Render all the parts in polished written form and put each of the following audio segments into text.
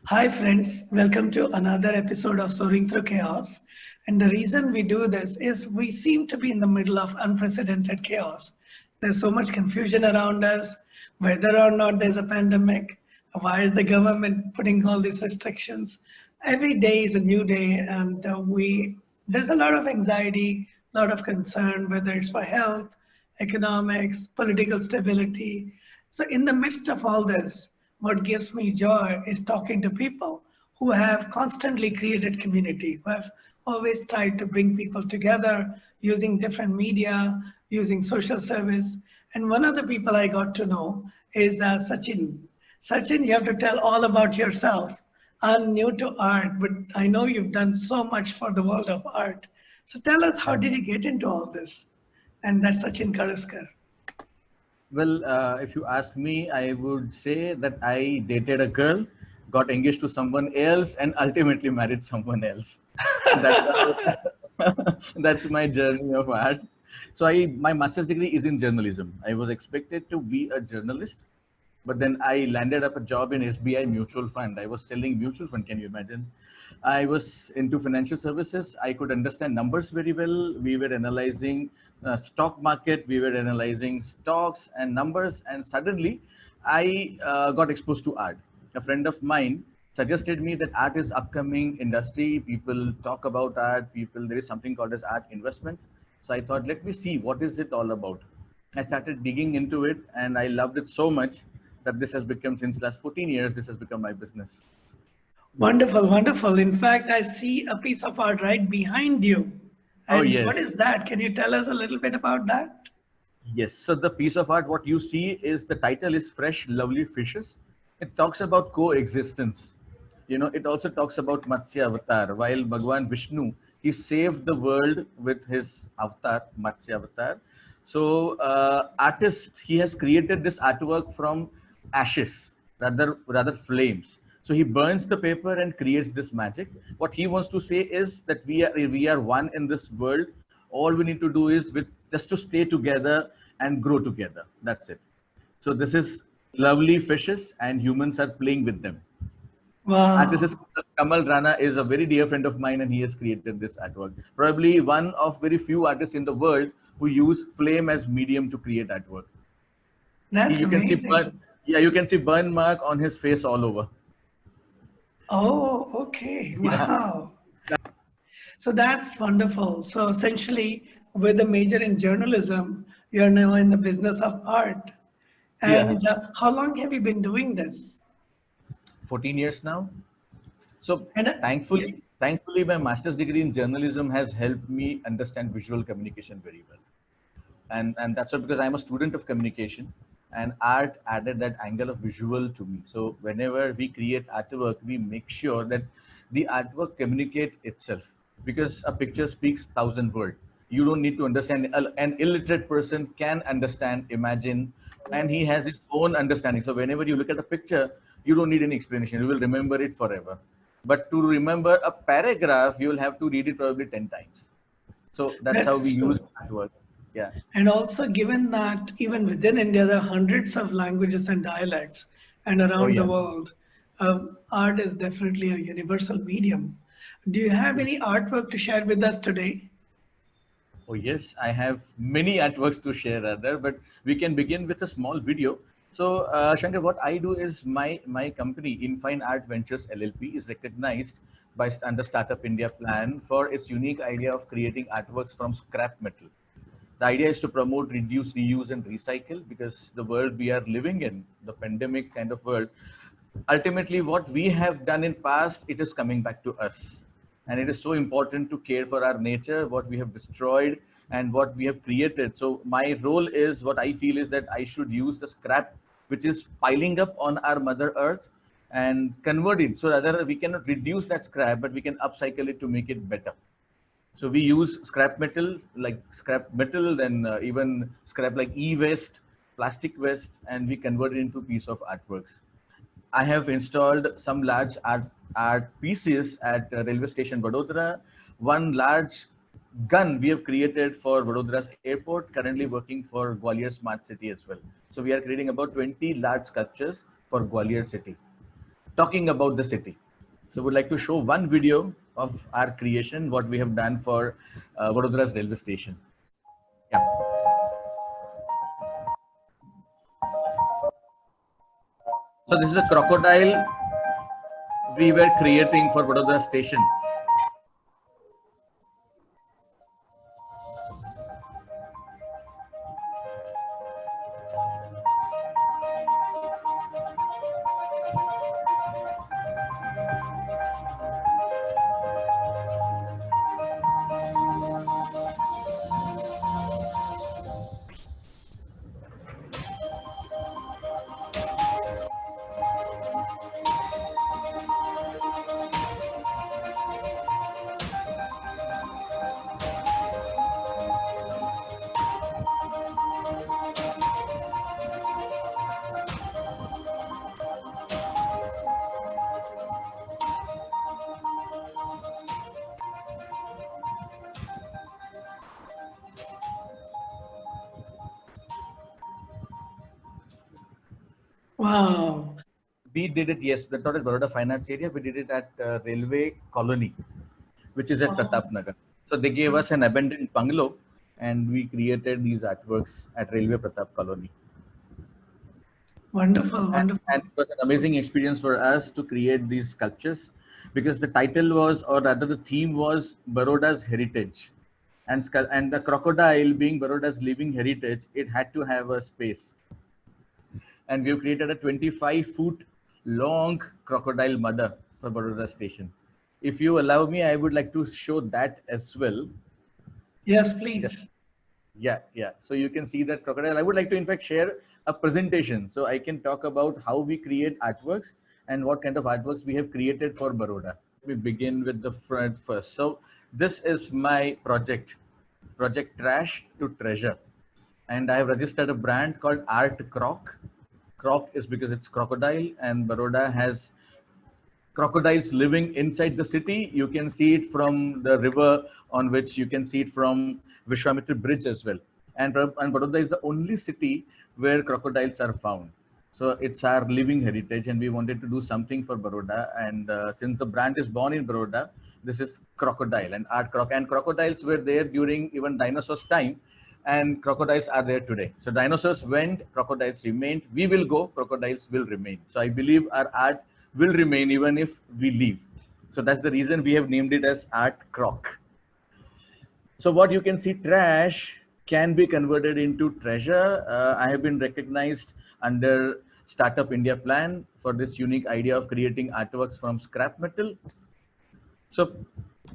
Hi, friends. Welcome to another episode of Soaring Through Chaos. And the reason we do this is we seem to be in the middle of unprecedented chaos. There's so much confusion around us, whether or not there's a pandemic, why is the government putting all these restrictions. Every day is a new day, and there's a lot of anxiety, a lot of concern, whether it's for health, economics, political stability. So, in the midst of all this, what gives me joy is talking to people who have constantly created community, who have always tried to bring people together using different media, using social service. And one of the people I got to know is Sachin. Sachin, you have to tell all about yourself. I'm new to art, but I know you've done so much for the world of art. So tell us, how did you get into all this? And that's Sachin Karaskar. If you ask me, I would say that I dated a girl, got engaged to someone else, and ultimately married someone else. That's how, that's my journey of art. My master's degree is in journalism. I was expected to be a journalist, but then I landed up a job in SBI mutual fund. I was selling mutual fund. Can you imagine? I was into financial services. I could understand numbers very well. We were analyzing stock market. We were analyzing stocks and numbers. And suddenly, I got exposed to art. A friend of mine suggested me that art is upcoming industry. People talk about art. There is something called as art investments. So I thought, let me see what is it all about. I started digging into it, and I loved it so much that this has become, since last 14 years, this has become my business. Wonderful, wonderful. In fact, I see a piece of art right behind you. Oh, And what is yes. that? Can you tell us a little bit about that? Yes. So the piece of art, what you see is the title is Fresh, Lovely Fishes. It talks about coexistence. It also talks about Matsya Avatar. While Bhagwan Vishnu, he saved the world with his avatar, Matsya Avatar. Artist, he has created this artwork from ashes, rather flames. So he burns the paper and creates this magic. What he wants to say is that we are one in this world. All we need to do is with just to stay together and grow together. That's it. So this is lovely fishes, and humans are playing with them. Artist is Wow. Kamal Rana is a very dear friend of mine, and he has created this artwork. Probably one of very few artists in the world who use flame as medium to create artwork. That's You can see amazing. you can see burn mark on his face all over. Oh, okay. Yeah, Wow. So that's wonderful. So essentially, with a major in journalism, you're now in the business of art. yeah. And how long have you been doing this? 14 years now. So And yeah, thankfully, my master's degree in journalism has helped me understand visual communication very well. And that's why, because I'm a student of communication, and art added that angle of visual to me. So whenever we create artwork, we make sure that the artwork communicate itself, because a picture speaks thousand words. You don't need to understand. An illiterate person can understand, imagine, and he has his own understanding. So whenever you look at a picture, you don't need any explanation. You will remember it forever. But to remember a paragraph, you will have to read it probably 10 times. So that's how we that's use true. artwork. Yeah. And also, given that even within India, there are hundreds of languages and dialects, and Oh, around the yeah. world, art is definitely a universal medium. Do you have Yes. any artwork to share with us today? Oh, yes. I have many artworks to share, rather, but we can begin with a small video. Shankar, what I do is my company, Infine Art Ventures LLP, is recognized under Startup India plan for its unique idea of creating artworks from scrap metal. The idea is to promote, reduce, reuse, and recycle, because the world we are living in, the pandemic kind of world, ultimately what we have done in past, it is coming back to us. And it is so important to care for our nature, what we have destroyed and what we have created. So my role is, what I feel is that I should use the scrap which is piling up on our mother earth and convert it. So rather we cannot reduce that scrap, but we can upcycle it to make it better. So we use scrap metal, then even scrap like e-waste, plastic waste, and we convert it into piece of artworks. I have installed some large art pieces at railway station Vadodara. One large gun we have created for Vadodara's airport, currently working for Gwalior Smart City as well. So we are creating about 20 large sculptures for Gwalior city. talking about the city. So we'd like to show one video of our creation, what we have done for Vadodara's railway station. Yeah. So this is a crocodile we were creating for Vadodara station. Wow. We did it, yes, but not at Baroda Finance area. We did it at Railway Colony, which is at Wow. Pratap Nagar. So they gave us an abandoned bungalow and we created these artworks at Railway Pratap Colony. Wonderful, And wonderful. it was an amazing experience for us to create these sculptures because the title was, or rather the theme was Baroda's heritage. And the crocodile being Baroda's living heritage, it had to have a space. And we've created a 25-foot long crocodile mother for Baroda station. If you allow me, I would like to show that as well. Yes, please. Just, yeah. So you can see that crocodile. I would like to, in fact, share a presentation so I can talk about how we create artworks and what kind of artworks we have created for Baroda. We begin with the front first. So this is my project, Project Trash to Treasure. And I have registered a brand called Art Croc. Croc is because it's crocodile, and Baroda has crocodiles living inside the city. You can see it from the river on which you can see it from Vishwamitra Bridge as well. And Baroda is the only city where crocodiles are found. So it's our living heritage, and we wanted to do something for Baroda. And since the brand is born in Baroda, this is crocodile and art croc. And crocodiles were there during even dinosaurs' time, and crocodiles are there today. So dinosaurs went, crocodiles remained. We will go, crocodiles will remain. So I believe our art will remain even if we leave. So that's the reason we have named it as Art Croc. So what you can see, trash can be converted into treasure. I have been recognized under Startup India plan for this unique idea of creating artworks from scrap metal. So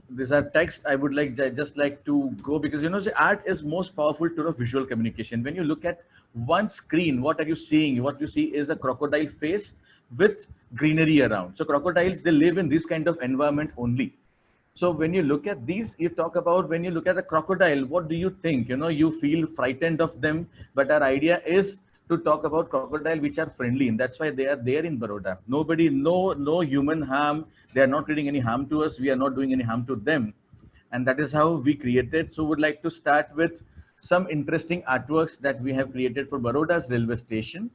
these are text. I would like just like to go because the art is most powerful tool of visual communication. When you look at one screen, what are you seeing? What you see is a crocodile face with greenery around. So crocodiles, they live in this kind of environment only. So when you look at these, you talk about when you look at a crocodile, what do you think? You feel frightened of them, but our idea is to talk about crocodile which are friendly, and that's why they are there in Baroda. Nobody, no human harm. They are not doing any harm to us. We are not doing any harm to them, and that is how we created. So would like to start with some interesting artworks that we have created for Baroda's railway station.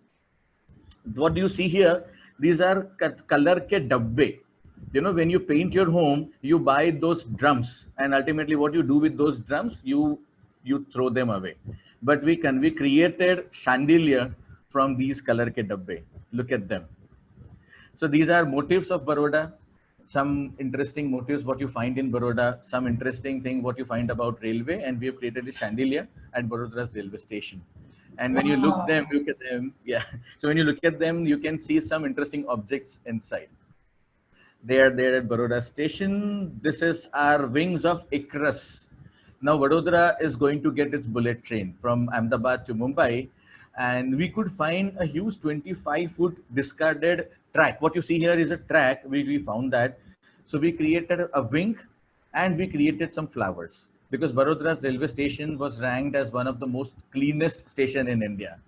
What do you see here? These are color ke dabbe. When you paint your home, you buy those drums, and ultimately what you do with those drums, you throw them away. But we created chandelier from these color ke dabbe. Look at them. So these are motifs of Baroda, some interesting motifs what you find in Baroda, some interesting thing what you find about railway, and we have created a chandelier at Baroda's railway station. And when you look at them, yeah. So when you look at them, you can see some interesting objects inside. They are there at Baroda station. This is our wings of Icarus. Now Vadodara is going to get its bullet train from Ahmedabad to Mumbai, and we could find a huge 25-foot discarded track. What you see here is a track. We found that. So we created a wing, and we created some flowers because Barodara's railway station was ranked as one of the most cleanest station in India.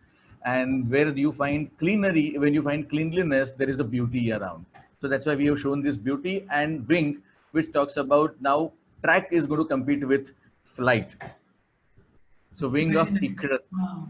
And where you find cleanery, when you find cleanliness, there is a beauty around. So that's why we have shown this beauty and wing, which talks about now track is going to compete with flight. So wing of Icarus. Wow.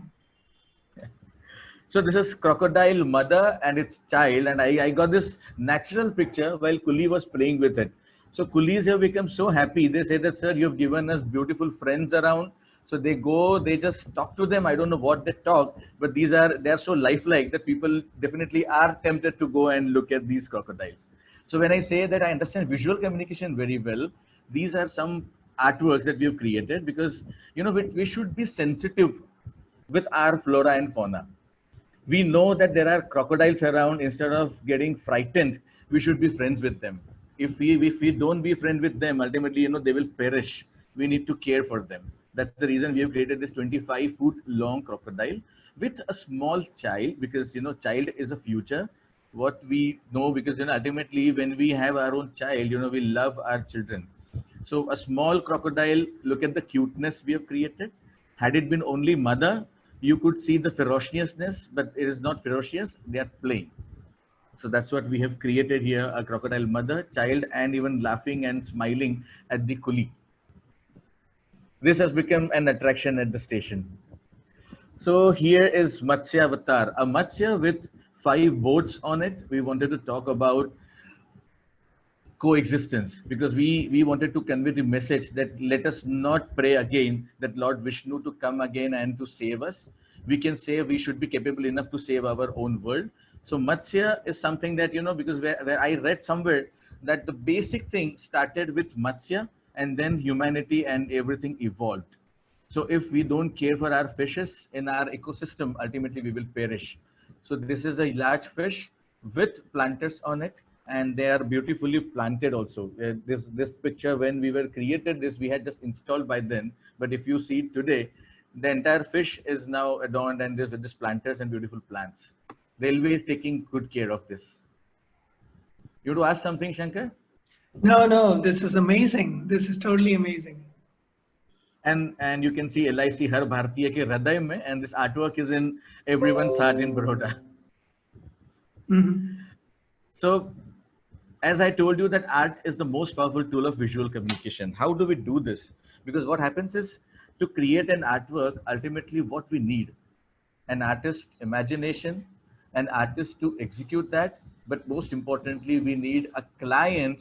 So this is crocodile mother and its child, and I got this natural picture while Kuli was playing with it. So coolies have become so happy. They say that, sir, you've given us beautiful friends around. So they go, they just talk to them. I don't know what they talk, but they're so lifelike that people definitely are tempted to go and look at these crocodiles. So when I say that I understand visual communication very well, these are some artworks that we've created because we should be sensitive with our flora and fauna. We know that there are crocodiles around. Instead of getting frightened, we should be friends with them. If we don't be friends with them, ultimately they will perish. We need to care for them. That's the reason we have created this 25-foot long crocodile with a small child, because child is a future. What we know, because ultimately when we have our own child, we love our children. So a small crocodile, look at the cuteness we have created. Had it been only mother, you could see the ferociousness, but it is not ferocious, they are playing. So that's what we have created here, a crocodile mother, child, and even laughing and smiling at the coolie. This has become an attraction at the station. So here is Matsya Avatar, a Matsya with 5 boats on it. We wanted to talk about coexistence, because we wanted to convey the message that let us not pray again that Lord Vishnu to come again and to save us. We can say we should be capable enough to save our own world. So Matsya is something that because where I read somewhere that the basic thing started with Matsya, and then humanity and everything evolved. So if we don't care for our fishes in our ecosystem, ultimately we will perish. So this is a large fish with planters on it, and they are beautifully planted also. This picture, when we were created this, we had just installed by then. But if you see today, the entire fish is now adorned and this with these planters and beautiful plants. They'll be taking good care of this. You want to ask something, Shankar? No, no, this is amazing. This is totally amazing. And you can see LIC Har Bhartiya ke Hriday mein, and this artwork is in everyone's heart in Baroda. Mhm. So as I told you, that art is the most powerful tool of visual communication. How do we do this? Because what happens is, to create an artwork, ultimately what we need, an artist imagination, an artist to execute that, but most importantly, we need a client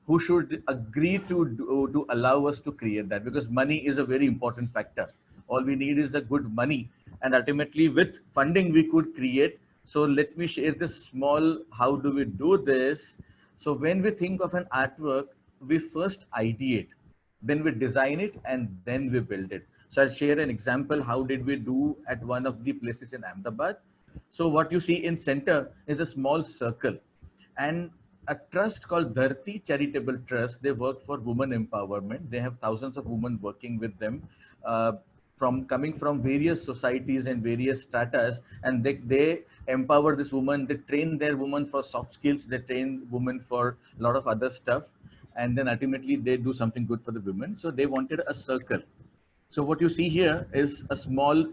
who should agree to allow us to create that, because money is a very important factor. All we need is a good money, and ultimately with funding we could create. So let me share this small, how do we do this. So when we think of an artwork, we first ideate, then we design it, and then we build it. So I'll share an example. How did we do at one of the places in Ahmedabad? So what you see in center is a small circle, and a trust called Dharti Charitable Trust. They work for women empowerment. They have thousands of women working with them, uh, from coming from various societies and various stratas, and they empower this woman. They train their women for soft skills. They train women for a lot of other stuff, and then ultimately they do something good for the women. So they wanted a circle. So what you see here is a small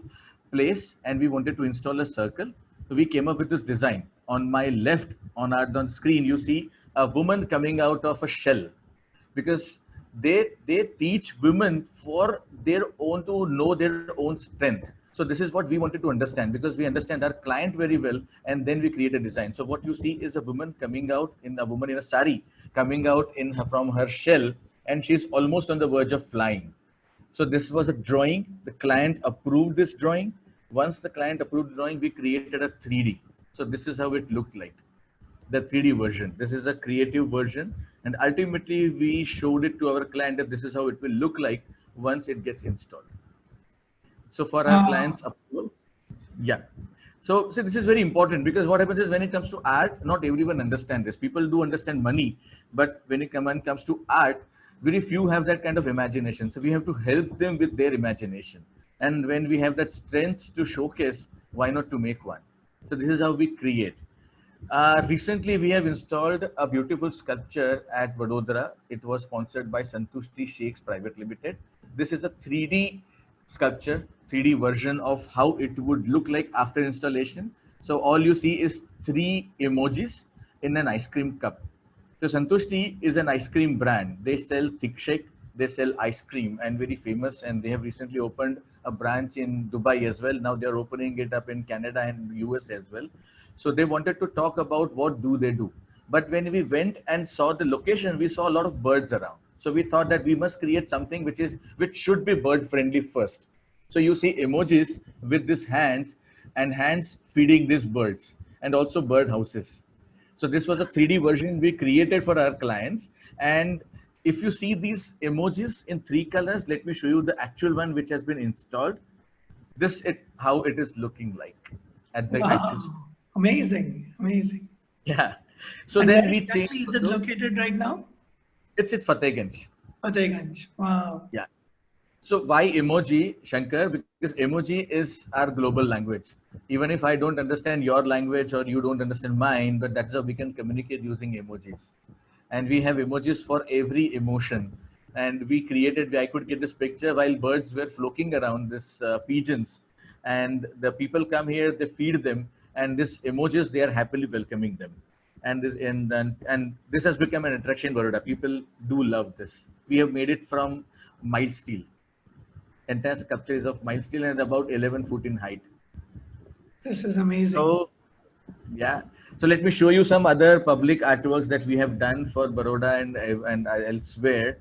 place, and we wanted to install a circle. So we came up with this design. On my left, on screen, you see a woman coming out of a shell, because they teach women for their own, to know their own strength. So this is what we wanted to understand, because we understand our client very well, and then we create a design. So what you see is a woman coming out, in a woman in a sari coming out from her shell, and she's almost on the verge of flying. So this was a drawing. The client approved this drawing. Once the client approved the drawing, we created a 3D. So this is how it looked like, the 3D version. This is a creative version. And ultimately, we showed it to our client that this is how it will look like once it gets installed. So for our Ah, clients approval, yeah. So this is very important, because what happens is, when it comes to art, not everyone understands this. People do understand money, but when it comes to art, very few have that kind of imagination. So we have to help them with their imagination. And when we have that strength to showcase, why not to make one? So this is how we create. Recently, we have installed a beautiful sculpture at Vadodara. It was sponsored by Santushti Sheikhs Private Limited. This is a 3D sculpture, 3D version of how it would look like after installation. So all you see is 3 emojis in an ice cream cup. So Santushti is an ice cream brand. They sell thick shake, they sell ice cream, and very famous. And they have recently opened a branch in Dubai as well. Now they're opening it up in Canada and US as well. So they wanted to talk about what do they do. But when we went and saw the location, we saw a lot of birds around. So we thought that we must create something which should be bird friendly first. So you see emojis with these hands and hands feeding these birds and also bird houses. So this was a 3D version we created for our clients. And if you see these emojis in 3 colors, let me show you the actual one which has been installed. This is how it is looking like at the actual. Wow, amazing, amazing. Yeah. So And then where we changed. exactly is it located right now? It's at Fatehganj. Fatehganj. Wow. Yeah. So why emoji, Shankar? Because emoji is our global language. Even if I don't understand your language or you don't understand mine, but that's how we can communicate using emojis. And we have emojis for every emotion. And we created, I could get this picture while birds were flocking around, this pigeons. And the people come here, they feed them. And this emojis, they are happily welcoming them. And this has become an attraction in Baroda. People do love this. We have made it from mild steel. Entire sculpture is of mild steel and about 11 foot in height. This is amazing. So, yeah. So let me show you some other public artworks that we have done for Baroda and elsewhere.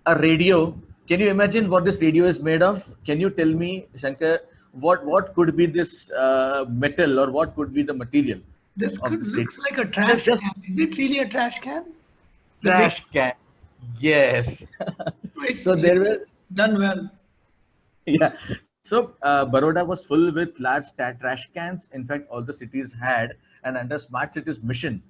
A radio. Can you imagine what this radio is made of? Can you tell me, Shankar, what could be this metal or what could be the material This of could this radio? looks like a trash Just can. Is it really a trash can? The trash can. Yes. It's So there were. done well. Yeah. So Baroda was full with large trash cans. In fact, all the cities had, and under Smart Cities mission,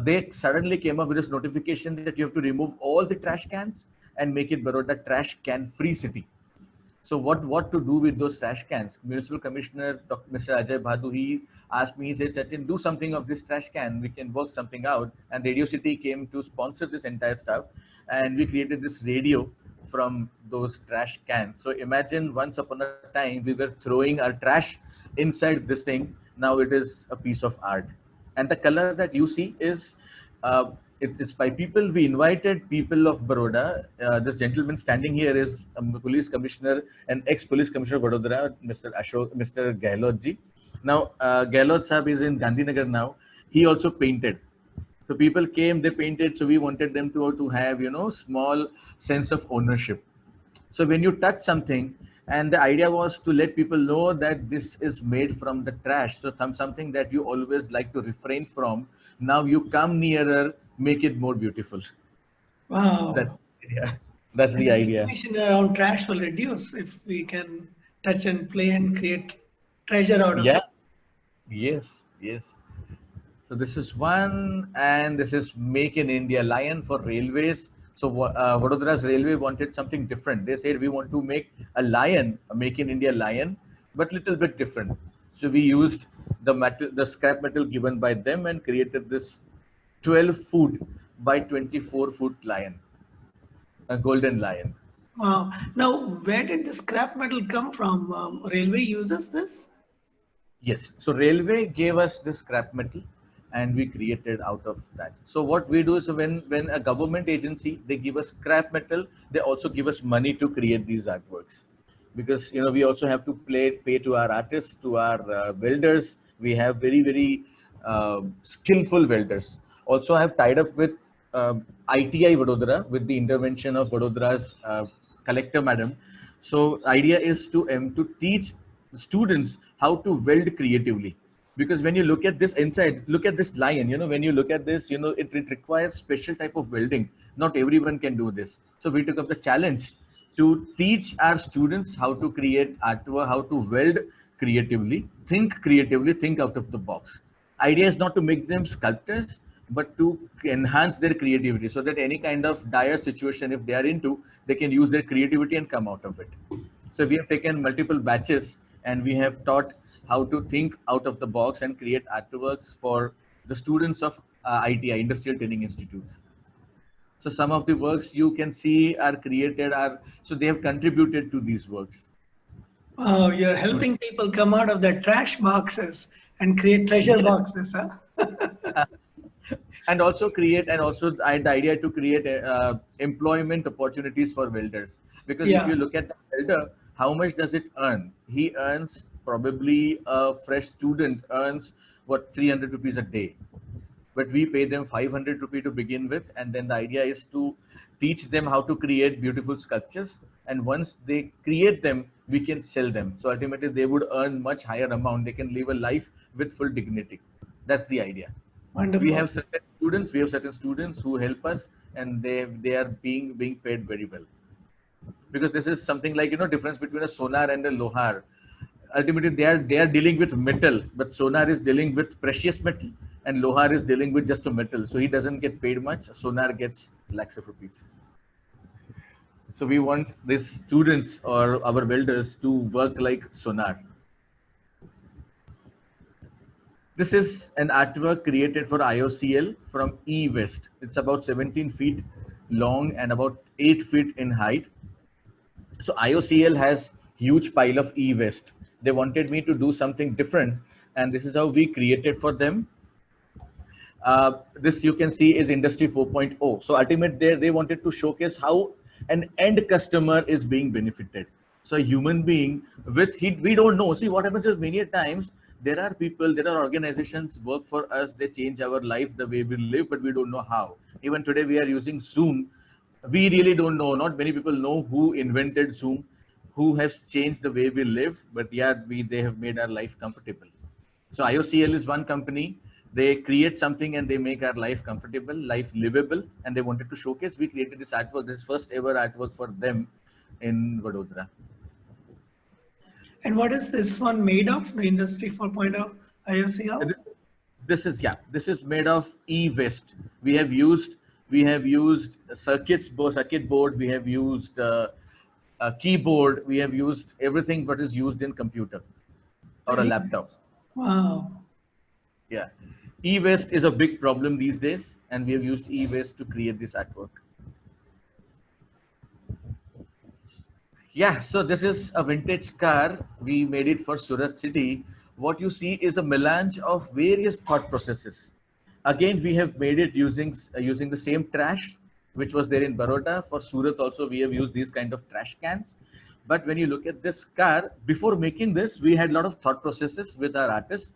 they suddenly came up with this notification that you have to remove all the trash cans and make it Baroda trash can free city. So what to do with those trash cans? Municipal Commissioner Dr. Mr. Ajay Bhadu, he asked me, he said, Sachin, do something of this trash can. We can work something out. And Radio City came to sponsor this entire stuff. And we created this radio from those trash cans. So imagine once upon a time, we were throwing our trash inside this thing. Now it is a piece of art. And the color that you see is uh, it's by people. We invited people of Baroda. This gentleman standing here is a police commissioner and ex-police commissioner of Vadodara, Mr. Ashok, Mr. Gehlot ji. Now, Gehlot Sahab is in Gandhinagar now. He also painted. So people came, they painted. So we wanted them to have, small sense of ownership. So when you touch something, and the idea was to let people know that this is made from the trash. So something that you always like to refrain from. Now you come nearer, make it more beautiful. Wow. That's yeah. That's And the the idea. information around trash will reduce if we can touch and play and create treasure out of Yeah. it. Yes. Yes. So this is one, and this is Make in India Lion for railways. So Vadodara's railway wanted something different. They said we want to make a lion, a Make in India lion, but little bit different. So we used the scrap metal given by them, and created this 12 foot by 24 foot lion, a golden lion. Wow. Now, where did the scrap metal come from? Railway uses this? Yes. So railway gave us this scrap metal and we created out of that. So what we do is when a government agency, they give us scrap metal, they also give us money to create these artworks. Because we also have to pay to our artists, to our welders. We have very skillful welders. Also, I have tied up with ITI Vadodara with the intervention of Vadodara's collector madam. So idea is to teach students how to weld creatively. Because when you look at this inside, look at this lion, when you look at this, it requires special type of welding. Not everyone can do this. So we took up the challenge to teach our students how to create artwork, how to weld creatively, think out of the box. Idea is not to make them sculptors, but to enhance their creativity so that any kind of dire situation, if they are into, they can use their creativity and come out of it. So we have taken multiple batches and we have taught how to think out of the box and create artworks for the students of ITI, Industrial Training Institutes. So some of the works you can see are created, so they have contributed to these works. Wow, you're helping people come out of their trash boxes and create treasure boxes, huh? And also I had the idea to create employment opportunities for welders. Because if Yeah. you look at the welder, How much does it earn? He earns, probably a fresh student earns what, 300 rupees a day, but we pay them 500 rupee to begin with, and then the idea is to teach them how to create beautiful sculptures, and once they create them we can sell them, so ultimately they would earn much higher amount. They can live a life with full dignity. That's the idea. We Wonderful. have certain students who help us, and they are being paid very well, because this is something like, difference between a sonar and a lohar. Ultimately they are dealing with metal, but sonar is dealing with precious metal, and lohar is dealing with just a metal, so he doesn't get paid much. Sonar gets lakhs of rupees. So we want these students or our builders to work like sonar. This is an artwork created for IOCL from E-West. It's about 17 feet long and about 8 feet in height. So IOCL has huge pile of e-waste. They wanted me to do something different, and this is how we created for them. This you can see is Industry 4.0. So ultimately, they wanted to showcase how an end customer is being benefited. So a human being with he, we don't know. See, what happens is many times there are people, there are organizations work for us. They change our life, the way we live, but we don't know how. Even today, we are using Zoom. We really don't know. Not many people know who invented Zoom, who has changed the way we live. But yeah, they have made our life comfortable. So IOCL is one company. They create something and they make our life comfortable, life livable, and they wanted to showcase. We created this artwork. This is first ever artwork for them in Vadodara. And what is this one made of? The Industry 4.0 IOCL? This is made of e-waste. We have used circuit board. We have used a keyboard. We have used everything what is used in computer or a Very laptop. nice. Wow. Yeah, e-waste is a big problem these days, and we have used e-waste to create this artwork. Yeah, so this is a vintage car. We made it for Surat city. What you see is a melange of various thought processes. Again, we have made it using the same trash which was there in Baroda. For Surat also, we have used these kind of trash cans. But when you look at this car, before making this, we had a lot of thought processes with our artists.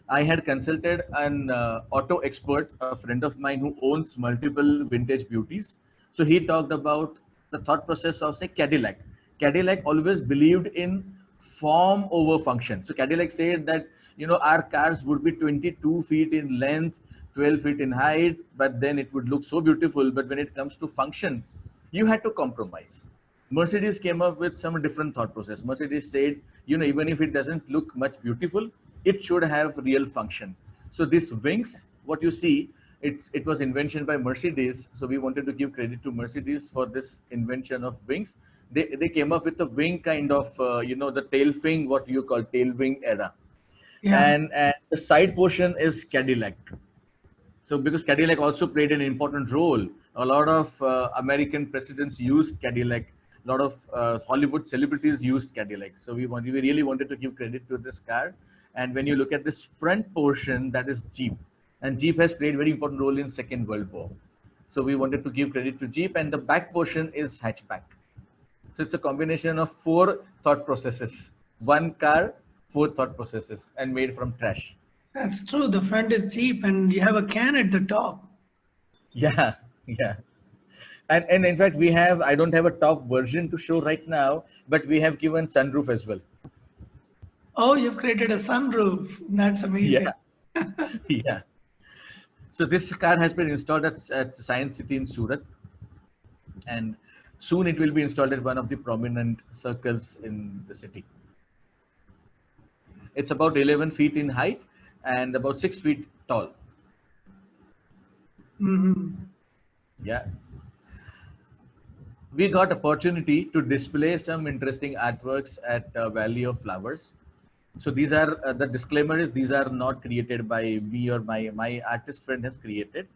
I had consulted an auto expert, a friend of mine who owns multiple vintage beauties. So he talked about the thought process of, say, Cadillac. Cadillac always believed in form over function. So Cadillac said that, our cars would be 22 feet in length, 12 feet in height, but then it would look so beautiful. But when it comes to function, you had to compromise. Mercedes came up with some different thought process. Mercedes said, even if it doesn't look much beautiful, it should have real function. So these wings, what you see, it was invention by Mercedes. So we wanted to give credit to Mercedes for this invention of wings. They came up with a wing kind of, the tail wing, what you call tail wing era. Yeah. And the side portion is Cadillac. So because Cadillac also played an important role, a lot of American presidents used Cadillac. A lot of Hollywood celebrities used Cadillac. So we really wanted to give credit to this car. And when you look at this front portion, that is Jeep, and Jeep has played very important role in Second World War. So we wanted to give credit to Jeep, and the back portion is hatchback. So it's a combination of four thought processes, one car, four thought processes, and made from trash. That's true. The front is Jeep and you have a can at the top. Yeah, yeah. And in fact, I don't have a top version to show right now, but we have given sunroof as well. Oh, you've created a sunroof. That's amazing. Yeah, yeah. So this car has been installed at Science City in Surat, and soon it will be installed at one of the prominent circles in the city. It's about 11 feet in height and about 6 feet tall. Yeah. We got opportunity to display some interesting artworks at Valley of Flowers. So these are the disclaimer is these are not created by me or my artist friend has created,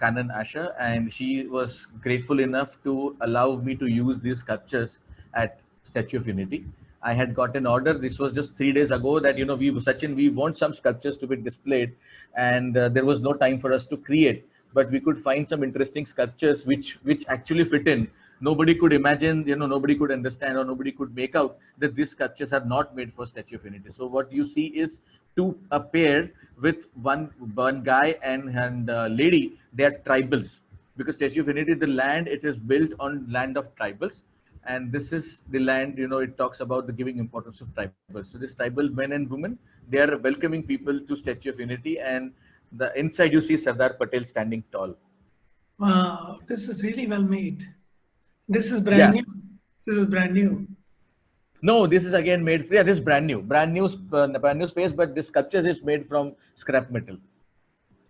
Kanan Asha, and she was grateful enough to allow me to use these sculptures at Statue of Unity. I had got an order. This was just 3 days ago that we want some sculptures to be displayed, and there was no time for us to create, but we could find some interesting sculptures which actually fit in. Nobody could imagine, nobody could understand or nobody could make out that these sculptures are not made for Statue of Unity. So what you see is two a pair with one guy and lady. They are tribals, because Statue of Unity, the land it is built on land of tribals, and this is the land, it talks about the giving importance of tribals. So this tribal men and women, they are welcoming people to Statue of Unity, and the inside you see Sardar Patel standing tall. Wow, this is really well made. This is brand Yeah. new. This is brand new. No, this is again made. Yeah, this is brand new space. But this sculptures is made from scrap metal.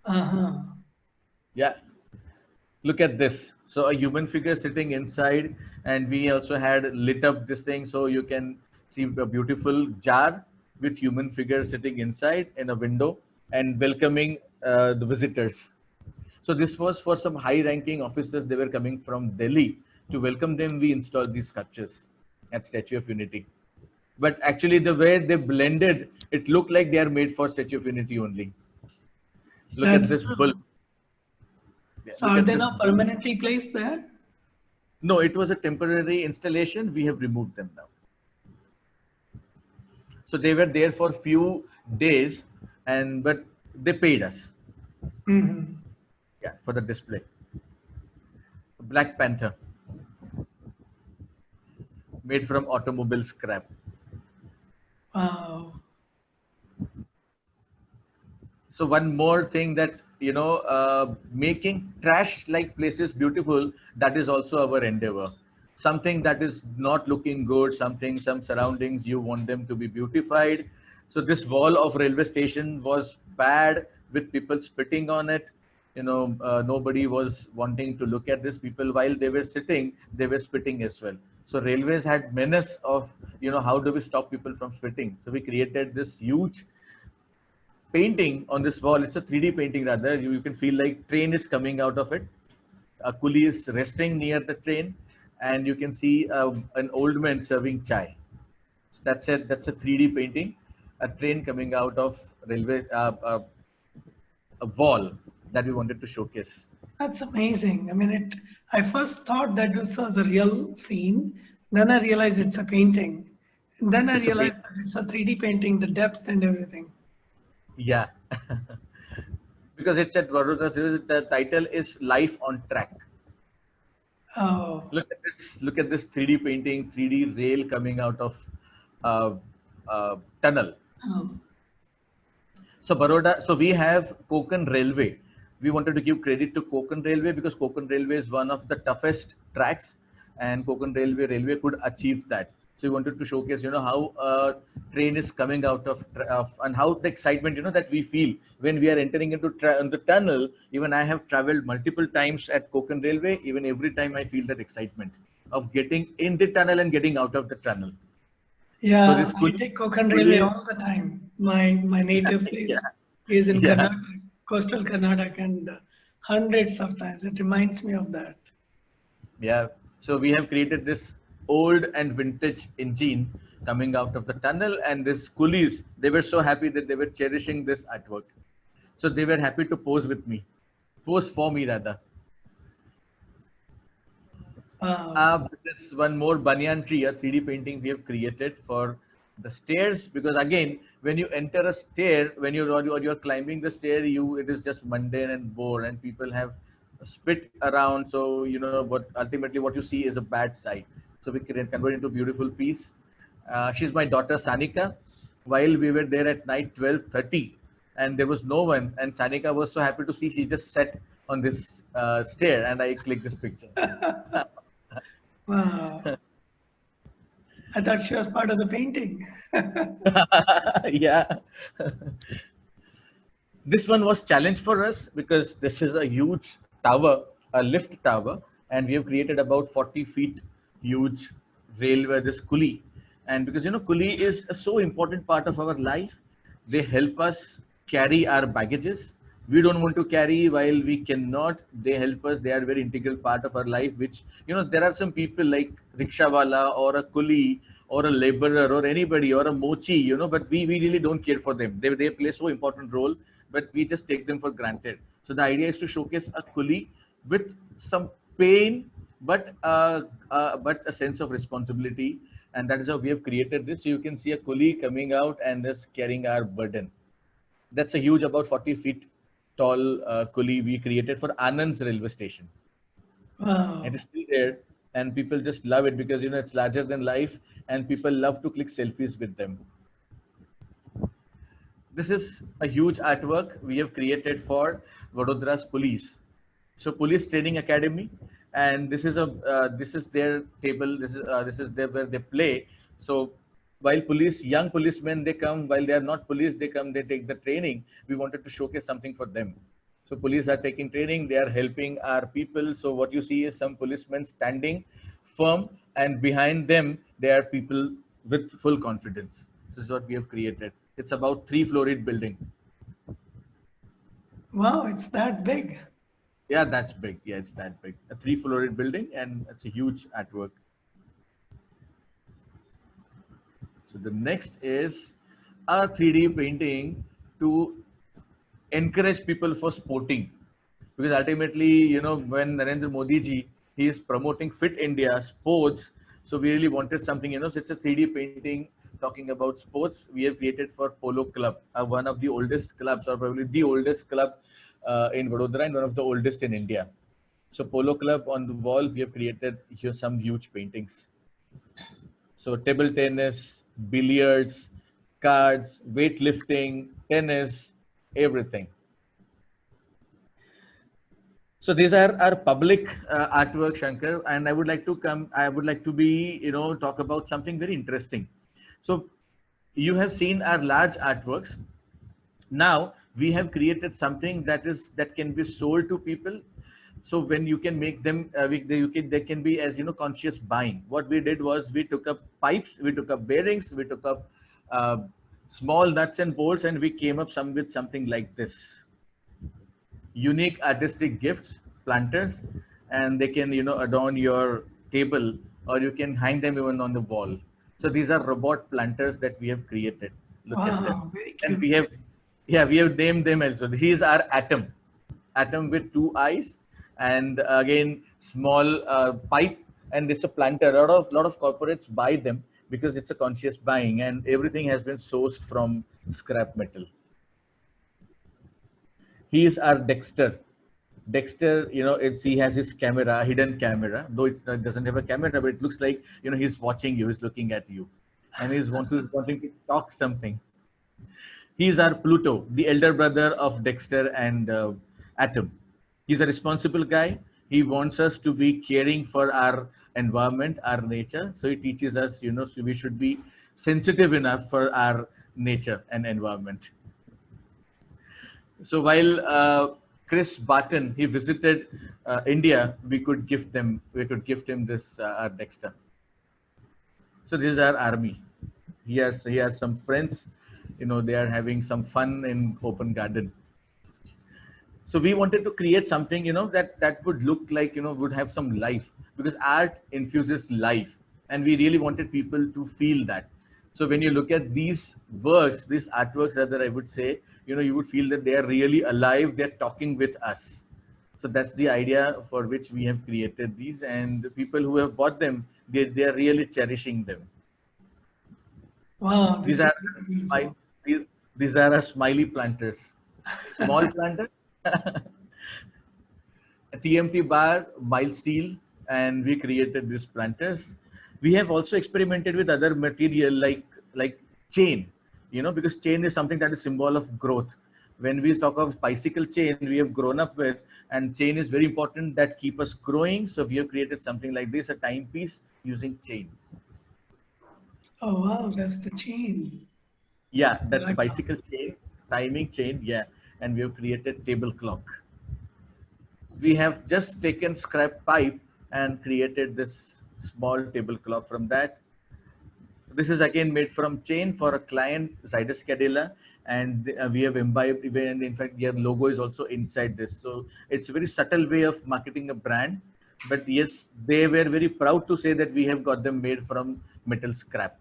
Uh-huh. Yeah, look at this. So a human figure sitting inside, and we also had lit up this thing so you can see a beautiful jar with human figure sitting inside in a window and welcoming the visitors. So this was for some high-ranking officers. They were coming from Delhi. To welcome them, we installed these sculptures at Statue of Unity. But actually, the way they blended, it looked like they are made for Statue of Unity only. Look at That's this bull. true. Yeah, So look are at they this now bull. permanently placed there? No, it was a temporary installation. We have removed them now. So they were there for few days, but they paid us. Mm-hmm. Yeah, for the display. Black Panther, made from automobile scrap. Wow. So one more thing that, making trash like places beautiful, that is also our endeavor. Something that is not looking good, some surroundings, you want them to be beautified. So this wall of railway station was bad, with people spitting on it. Nobody was wanting to look at this. People, while they were sitting, they were spitting as well. So railways had menace of, how do we stop people from spitting? So we created this huge painting on this wall. It's a 3D painting rather. You can feel like train is coming out of it. A coolie is resting near the train, and you can see an old man serving chai. So that's it. That's a 3D painting. A train coming out of railway, a wall that we wanted to showcase. That's amazing. I mean, I first thought that this was a real scene. Then I realized it's a painting. And then I It's a paint. realized that it's a 3D painting, the depth and everything. Yeah. Because it's at Vadodara. The title is Life on Track. Oh, Look at this. Look at this 3D painting, 3D rail coming out of uh, tunnel. oh. So Baroda. So we have Konkan Railway. We wanted to give credit to Konkan Railway because Konkan Railway is one of the toughest tracks, and Konkan Railway could achieve that. So we wanted to showcase, how a train is coming out of and how the excitement, that we feel when we are entering into the tunnel. Even I have traveled multiple times at Konkan Railway. Even every time I feel that excitement of getting in the tunnel and getting out of the tunnel. So Yeah, this I could take Konkan Railway all the time. My native yeah, place is in yeah. Karnataka, coastal Karnataka, and hundreds of times. It reminds me of that. Yeah. So we have created this old and vintage engine coming out of the tunnel, and this coolies, they were so happy that they were cherishing this artwork. So they were happy to pose for me rather. This one more banyan tree, a 3D painting we have created for the stairs, because again, when you enter a stair, when you're climbing the stair, it is just mundane and bored, and people have spit around. So what ultimately what you see is a bad sight. So we can convert into a beautiful piece. She's my daughter Sanika. While we were there at night 12:30, and there was no one, and Sanika was so happy to see. She just sat on this stair, and I clicked this picture. Wow. I thought she was part of the painting. Yeah. This one was challenge for us because this is a huge tower, a lift tower, and we have created about 40 feet huge railway, this coolie. And because coolie is a so important part of our life, they help us carry our baggages. We don't want to carry while we cannot. They help us. They are very integral part of our life. Which there are some people like rickshawala or a coolie or a laborer or anybody or a mochi, but we really don't care for them. They play so important role, but we just take them for granted. So the idea is to showcase a coolie with some pain but a sense of responsibility, and that is how we have created this. So you can see a coolie coming out and just carrying our burden. That's a huge, about 40 feet tall coolie we created for Anand's railway station. It Wow. is still there, and people just love it because it's larger than life, and people love to click selfies with them. This is a huge artwork we have created for Vadodara's police. So police training academy, and this is their table. This is their where they play. So while young policemen, they come, while they are not police, they come, they take the training. We wanted to showcase something for them. So police are taking training, they are helping our people. So what you see is some policemen standing firm, and behind them there are people with full confidence. This is what we have created. It's about 3 floor building. Wow, it's that big. Yeah, that's big. Yeah, it's that big. A 3 floor building, and it's a huge artwork. So the next is a 3D painting to encourage people for sporting, because ultimately, when Narendra Modi ji, he is promoting Fit India sports, so we really wanted something, so it's a 3D painting talking about sports. We have created for Polo Club, one of the oldest clubs, or probably the oldest club in Vadodara, and one of the oldest in India. So Polo Club, on the wall we have created here some huge paintings. So table tennis, billiards, cards, weightlifting, tennis, everything. So these are our public artwork, Shankar, and I would like to talk about something very interesting. So you have seen our large artworks. Now we have created something that can be sold to people. So when you can make them, they can be, as conscious buying. What we did was we took up pipes, we took up bearings, we took up uh, small nuts and bolts, and we came up with something like this: unique artistic gifts, planters, and they can adorn your table, or you can hang them even on the wall. So these are robot planters that we have created. Look at them, Wow, very and cute. we have named them also. He is our Atom, Atom with 2 eyes, and again small pipe, and it's a planter. A lot of corporates buy them because it's a conscious buying, and everything has been sourced from scrap metal. He is our Dexter. Dexter, he has his camera, hidden camera, though it doesn't have a camera, but it looks like, he's watching you, he's looking at you, and he's wanting to talk something. He is our Pluto, the elder brother of Dexter and Atom. He's a responsible guy. He wants us to be caring for our environment, our nature. So he teaches us, so we should be sensitive enough for our nature and environment. So while Chris Barton, he visited India, we could gift him this our Dexter. So this is our army. He has some friends, they are having some fun in open garden. So we wanted to create something, that would look like, would have some life, because art infuses life, and we really wanted people to feel that. So when you look at these works, these artworks, rather, I would say, you would feel that they are really alive, they're talking with us. So that's the idea for which we have created these, and the people who have bought them, they are really cherishing them. Wow, These this is are my beautiful. these, these are our smiley planters, small planter, a TMT bar, mild steel, and we created these planters. We have also experimented with other material like chain, because chain is something that is symbol of growth. When we talk of bicycle chain, we have grown up with, and chain is very important that keep us growing. So we have created something like this, a timepiece using chain. Oh, wow, that's the chain. Yeah, that's Like, bicycle chain, timing chain. Yeah, and we have created table clock. We have just taken scrap pipe and created this small table clock from that. This is again made from chain for a client, Zydus Cadilla, and we have imbibed even, in fact, their logo is also inside this. So it's a very subtle way of marketing a brand. But yes, they were very proud to say that we have got them made from metal scrap.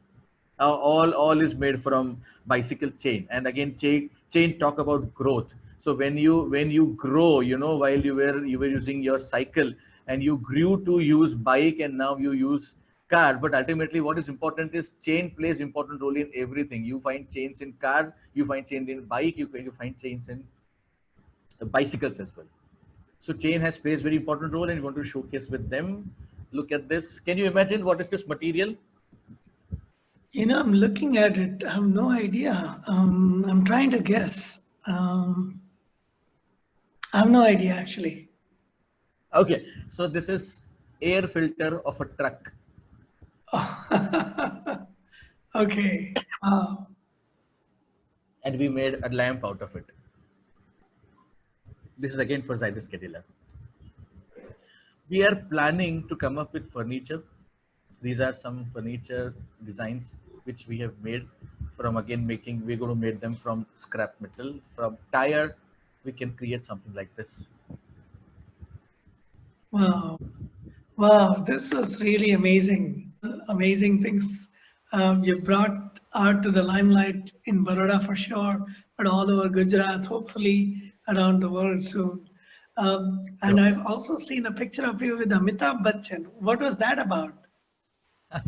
All is made from bicycle chain, and again chain talk about growth. So when you grow, while you were using your cycle, and you grew to use bike, and now you use car. But ultimately, what is important is chain plays important role in everything. You find chains in car, you find chains in bike, you find chains in bicycles as well. So chain has plays very important role, and you want to showcase with them. Look at this. Can you imagine what is this material? I'm looking at it. I have no idea. I'm trying to guess. I have no idea actually. Okay, so this is air filter of a truck. Okay. Wow. And we made a lamp out of it. This is again for Zydus Kedila. We are planning to come up with furniture. These are some furniture designs which we have made from, again, we're going to make them from scrap metal, from tire. We can create something like this. Wow. Wow. This was really amazing. Amazing things. You brought art to the limelight in Baroda for sure, but all over Gujarat, hopefully around the world soon. And So, I've also seen a picture of you with Amitabh Bachchan. What was that about?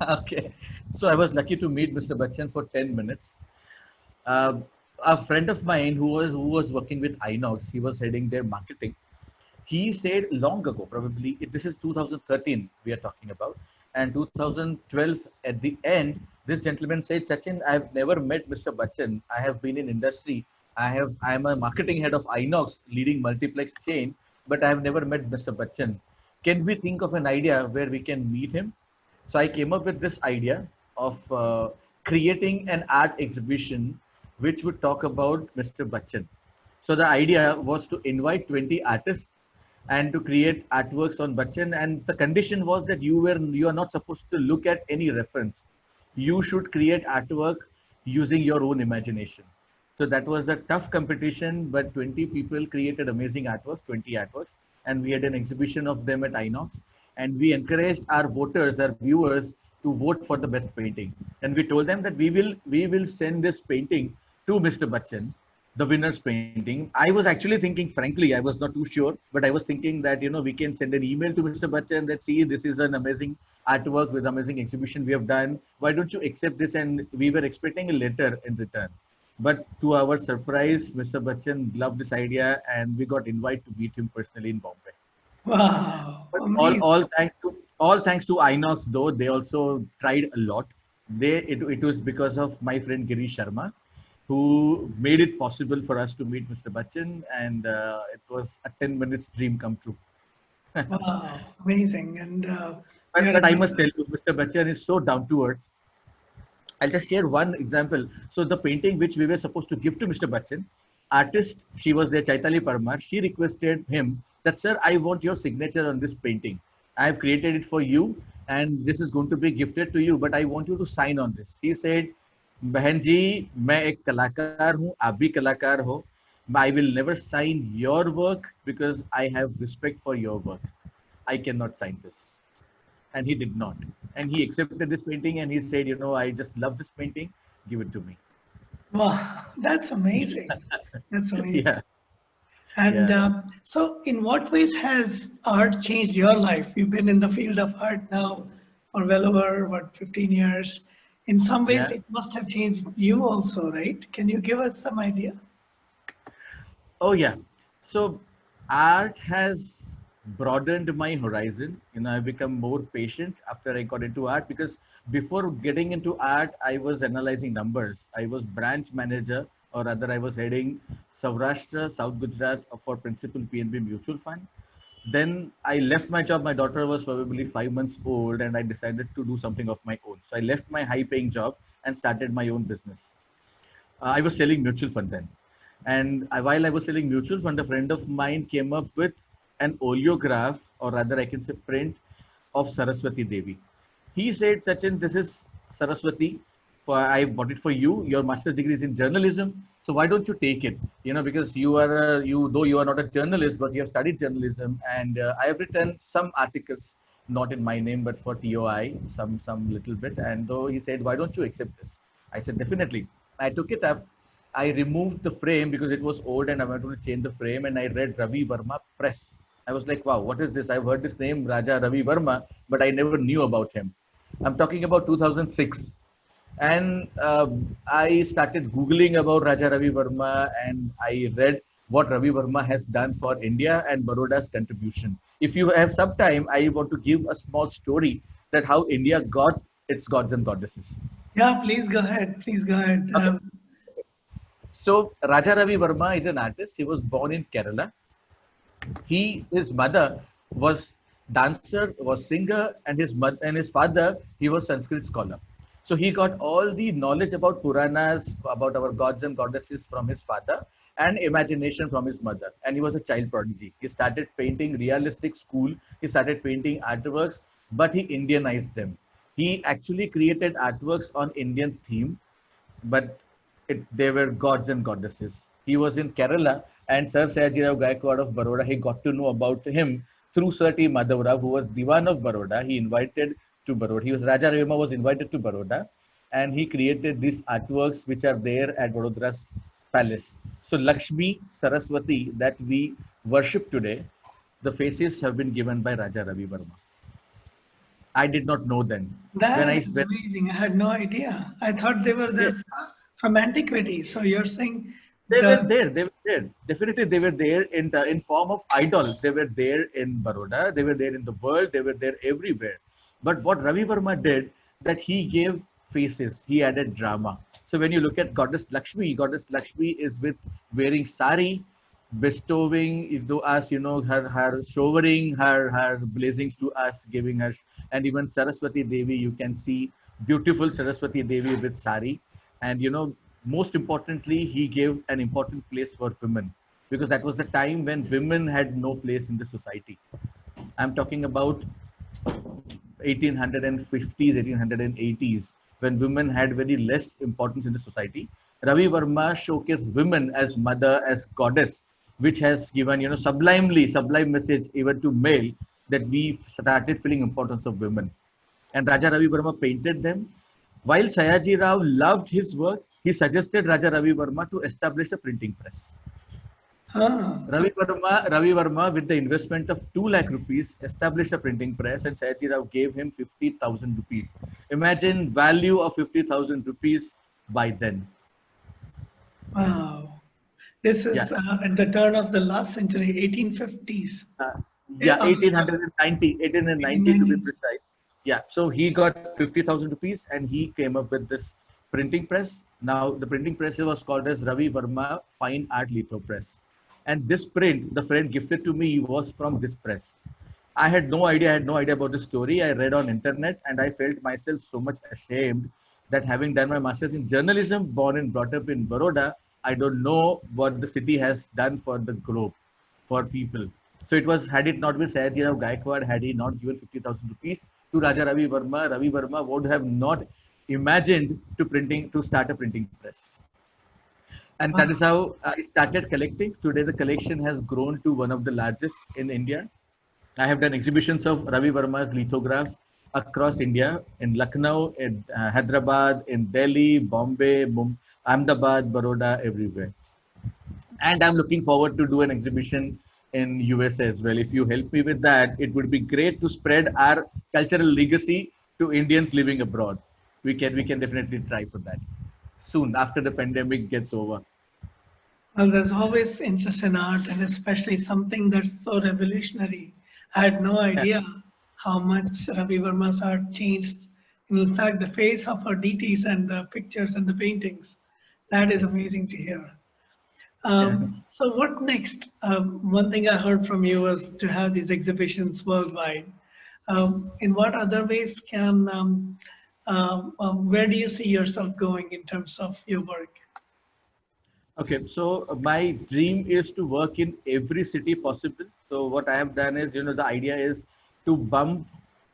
okay. So I was lucky to meet Mr. Bachchan for 10 minutes. Uh, a friend of mine who was working with Inox, he was heading their marketing. He said long ago, probably this is 2013 we are talking about, and 2012 at the end, this gentleman said, Sachin, I've never met Mr. Bachchan. I have been in industry. I'm a marketing head of Inox, leading multiplex chain, but I have never met Mr. Bachchan. Can we think of an idea where we can meet him? So I came up with this idea of creating an art exhibition which would talk about Mr. Bachchan. So the idea was to invite 20 artists and to create artworks on Bachchan. And the condition was that you are not supposed to look at any reference. You should create artwork using your own imagination. So that was a tough competition, but 20 people created amazing artworks, 20 artworks, and we had an exhibition of them at Inox. And we encouraged our voters, our viewers, to vote for the best painting. And we told them that we will send this painting to Mr. Bachchan, the winner's painting. I was actually thinking, frankly, I was not too sure, but I was thinking that we can send an email to Mr. Bachchan that, see, this is an amazing artwork with amazing exhibition we have done. Why don't you accept this? And we were expecting a letter in return. But to our surprise, Mr. Bachchan loved this idea, and we got invited to meet him personally in Bombay. Wow. But Amazing. all thanks to Inox, though they also tried a lot. It was because of my friend Girish Sharma, who made it possible for us to meet Mr. Bachchan, and it was a 10 minutes dream come true. Wow. Amazing. And but, you're but I must tell you, Mr. Bachchan is so down to earth. I'll just share one example. So the painting which we were supposed to give to Mr. Bachchan, artist, she was there, Chaitali Parmar, she requested him that, sir, I want your signature on this painting. I have created it for you, and this is going to be gifted to you, but I want you to sign on this. He said, बहन जी मैं एक कलाकार हूँ आप भी कलाकार हो I will never sign your work because I have respect for your work. I cannot sign this. And he did not. And he accepted this painting and he said, I just love this painting. Give it to me. wow. That's amazing. That's amazing. Yeah. And Yeah. so, in what ways has art changed your life? You've been in the field of art now for well over, what, 15 years. In some ways, Yeah. it must have changed you also, right? Can you give us some idea? Oh, yeah. So art has broadened my horizon. I've become more patient after I got into art, because before getting into art, I was analyzing numbers. I was branch manager, or rather, I was heading Saurashtra, South Gujarat for Principal PNB Mutual Fund. Then I left my job. My daughter was probably 5 months old, and I decided to do something of my own. So I left my high paying job and started my own business. I was selling mutual fund then. And while I was selling mutual fund, a friend of mine came up with an oleograph, or rather I can say print, of Saraswati Devi. He said, Sachin, this is Saraswati. I bought it for you. Your master's degree is in journalism. So why don't you take it? Because though you are not a journalist, but you have studied journalism. And I have written some articles, not in my name, but for TOI, some little bit. And though he said, why don't you accept this? I said, definitely. I took it up. I removed the frame because it was old and I wanted to change the frame. And I read Ravi Verma Press. I was like, wow, what is this? I've heard this name, Raja Ravi Verma, but I never knew about him. I'm talking about 2006. And I started Googling about Raja Ravi Verma, and I read what Ravi Verma has done for India and Baroda's contribution. If you have some time, I want to give a small story that how India got its gods and goddesses. Yeah, please go ahead. Please go ahead. Okay. So Raja Ravi Verma is an artist. He was born in Kerala. His mother was dancer, was singer, and his mother and his father, he was Sanskrit scholar. So he got all the knowledge about Puranas, about our gods and goddesses from his father, and imagination from his mother. And he was a child prodigy. He started painting realistic school. He started painting artworks, but he Indianized them. He actually created artworks on Indian theme, but they were gods and goddesses. He was in Kerala, and Sir Sayajirao Gaikwad of Baroda, he got to know about him through Sir T. Madhavrao, who was Diwan of Baroda. He invited to Baroda. He was Raja Ravima was invited to Baroda, and he created these artworks which are there at Barodra's palace. So Lakshmi, Saraswati that we worship today, the faces have been given by Raja Ravi Verma. I did not know then. When That I is when amazing. I had no idea. I thought they were yes, there from antiquity. So you're saying they were the there. They were there. Definitely, they were there in form of idol. They were there in Baroda. They were there in the world. They were there everywhere. But what Ravi Verma did, that he gave faces. He added drama. So when you look at Goddess Lakshmi is with wearing sari, bestowing to us, her showering her blessings to us, giving her, and even Saraswati Devi, you can see beautiful Saraswati Devi with sari, and most importantly, he gave an important place for women because that was the time when women had no place in the society. I'm talking about 1850s, 1880s, when women had very less importance in the society. Ravi Verma showcased women as mother, as goddess, which has given, sublime message even to male that we started feeling importance of women. And Raja Ravi Verma painted them. While Sayaji Rao loved his work, he suggested Raja Ravi Verma to establish a printing press. huh. Ravi Verma, with the investment of 2 lakh rupees, established a printing press, and Sayaji Rao gave him 50,000 rupees. Imagine value of 50,000 rupees by then. Wow. This Yeah. is at the turn of the last century, 1850s. Uh, Yeah, yeah, 1890 to be 1890s. precise. Yeah, so he got 50,000 rupees and he came up with this printing press. Now, the printing press was called as Ravi Verma Fine Art Litho Press. And this print, the friend gifted to me, was from this press. I had no idea about the story. I read on internet and I felt myself so much ashamed that having done my master's in journalism, born and brought up in Baroda, I don't know what the city has done for the globe, for people. So it was, had it not been Sayajirao Gaikwad, had he not given 50,000 rupees to Ravi Verma would have not imagined to start a printing press. And that is Wow. how I started collecting. Today, the collection has grown to one of the largest in India. I have done exhibitions of Ravi Verma's lithographs across India, in Lucknow, in Hyderabad, in Delhi, Bombay, Ahmedabad, Baroda, everywhere. And I'm looking forward to do an exhibition in USA as well. If you help me with that, it would be great to spread our cultural legacy to Indians living abroad. We can definitely try for that soon after the pandemic gets over. Well, there's always interest in art, and especially something that's so revolutionary. I had no Yeah. idea how much Ravi Verma's art changed. In fact, the face of her deities and the pictures and the paintings. That is Yes. amazing to hear. Yeah. So what next? One thing I heard from you was to have these exhibitions worldwide. In what other ways where do you see yourself going in terms of your work? Okay, so my dream is to work in every city possible. So what I have done is, the idea is to bump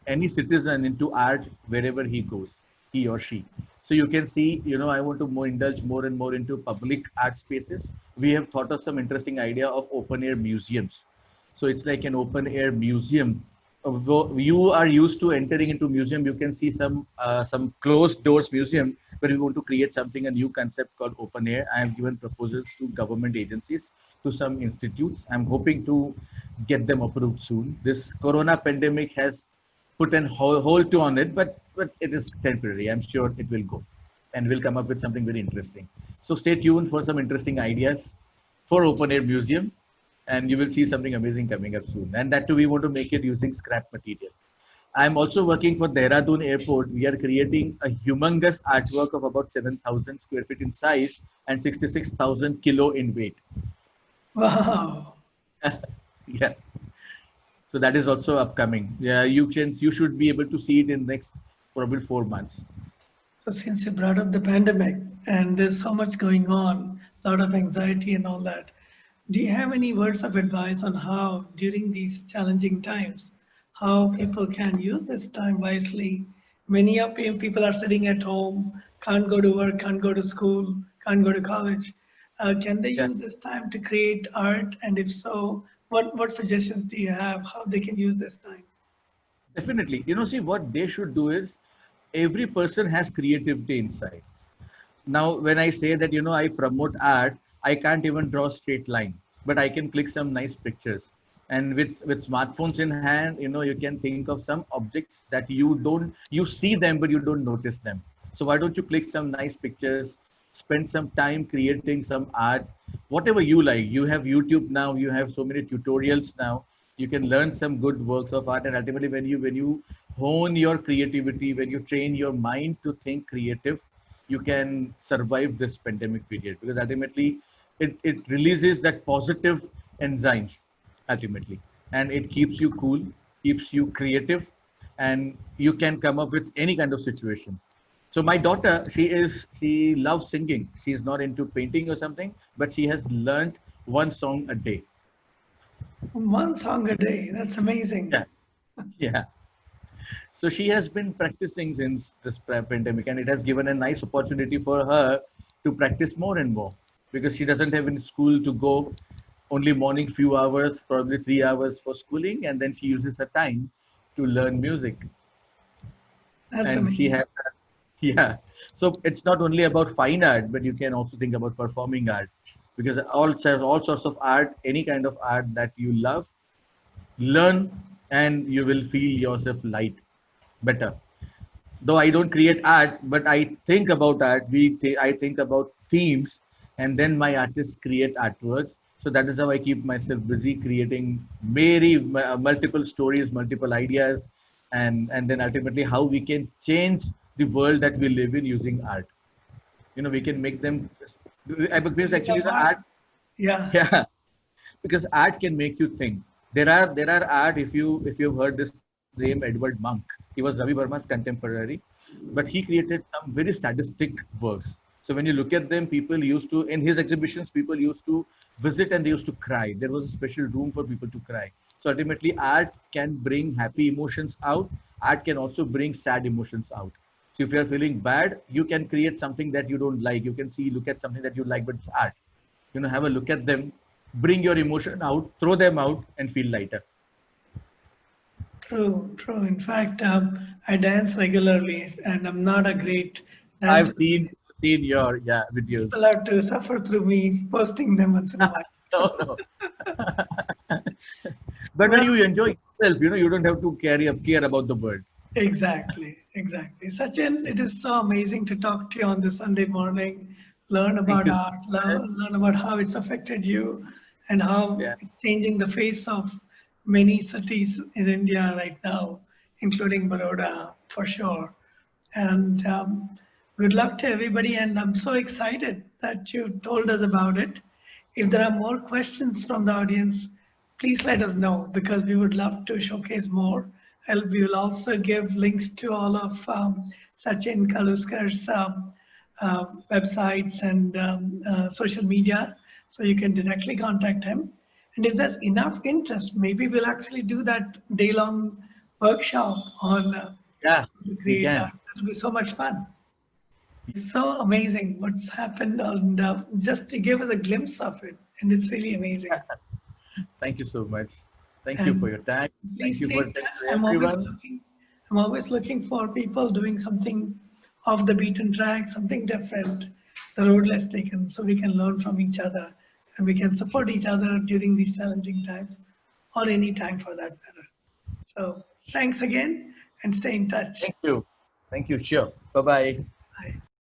any citizen into art wherever he goes, he or she. So you can see, I want to indulge more and more into public art spaces. We have thought of some interesting idea of open air museums. So it's like an open air museum. You are used to entering into museum. You can see some closed doors museum, but we want to create something, a new concept called open air. I have given proposals to government agencies to some institutes. I'm hoping to get them approved soon. This corona pandemic has put an hold on it, but it is temporary. I'm sure it will go, and we'll come up with something very interesting. So stay tuned for some interesting ideas for Open Air Museum, and you will see something amazing coming up soon. And that too, we want to make it using scrap material. I'm also working for Dehradun Airport. We are creating a humongous artwork of about 7,000 square feet in size and 66,000 kilo in weight. Wow. Yeah. So that is also upcoming. Yeah, you should be able to see it in next probably 4 months. So since you brought up the pandemic and there's so much going on, a lot of anxiety and all that, do you have any words of advice on how during these challenging times, how people can use this time wisely? Many of people are sitting at home, can't go to work, can't go to school, can't go to college. Can they Yeah, use this time to create art? And if so, what suggestions do you have how they can use this time? definitely. See what they should do is every person has creativity inside. Now, when I say that, I promote art, I can't even draw a straight line, but I can click some nice pictures. And with smartphones in hand, you can think of some objects that you see them, but you don't notice them. So why don't you click some nice pictures, spend some time creating some art, whatever you like. You have YouTube now, you have so many tutorials now. You can learn some good works of art, and ultimately, when you hone your creativity, when you train your mind to think creative, you can survive this pandemic period, because ultimately it releases that positive enzymes ultimately, and it keeps you cool, keeps you creative, and you can come up with any kind of situation. So my daughter, she loves singing. She's not into painting or something, but she has learned one song a day. One song a day, that's amazing. Yeah. Yeah. So she has been practicing since this pandemic, and it has given a nice opportunity for her to practice more and more, because she doesn't have any school to go. Only morning few hours, probably 3 hours for schooling, and then she uses her time to learn music. That's And she amazing. has, yeah. So it's not only about fine art, but you can also think about performing art, because all sorts of art, any kind of art that you love, learn, and you will feel yourself light, better. Though I don't create art, but I think about art. I think about themes, and then my artists create artworks. So that is how I keep myself busy creating multiple stories, multiple ideas, and then ultimately how we can change the world that we live in using art. We can make them. Because Using the actually the art, art, yeah. yeah, because art can make you think. There are art. If you've heard this name, Edward Monk. He was Ravi Verma's contemporary, but he created some very sadistic works. So when you look at them, people used to, in his exhibitions, people used to visit and they used to cry. There was a special room for people to cry. So ultimately, art can bring happy emotions out. Art can also bring sad emotions out. So if you are feeling bad, you can create something that you don't like. You can look at something that you like, but it's art. Have a look at them, bring your emotion out, throw them out, and feel lighter. True, true. In fact, I dance regularly and I'm not a great I've dancer. seen your, yeah, videos. People have to suffer through me posting them once in a while. No, no. But when you Well, enjoy yourself, you don't have to care about the world. exactly, exactly. Sachin, it is so amazing to talk to you on this Sunday morning, learn Thank about you so art, much. learn about how it's affected you and how Yeah. it's changing the face of many cities in India right now, including Baroda for sure. And good luck to everybody. And I'm so excited that you told us about it. If there are more questions from the audience, please let us know because we would love to showcase more. We will also give links to all of Sachin Kaluskar's websites and social media so you can directly contact him. And if there's enough interest, maybe we'll actually do that day long workshop on Yeah, to we create art. can. It'll be so much fun. It's so amazing what's happened, and just to give us a glimpse of it, and it's really amazing. Thank you so much. Thank you for And your time. Thank please you stay for in thank touch. you everyone. I'm always looking for people doing something off the beaten track, something different, the road less taken, so we can learn from each other. and we can support each other during these challenging times or any time for that matter. So thanks again and stay in touch. Thank you. Thank you. Sure. Bye bye.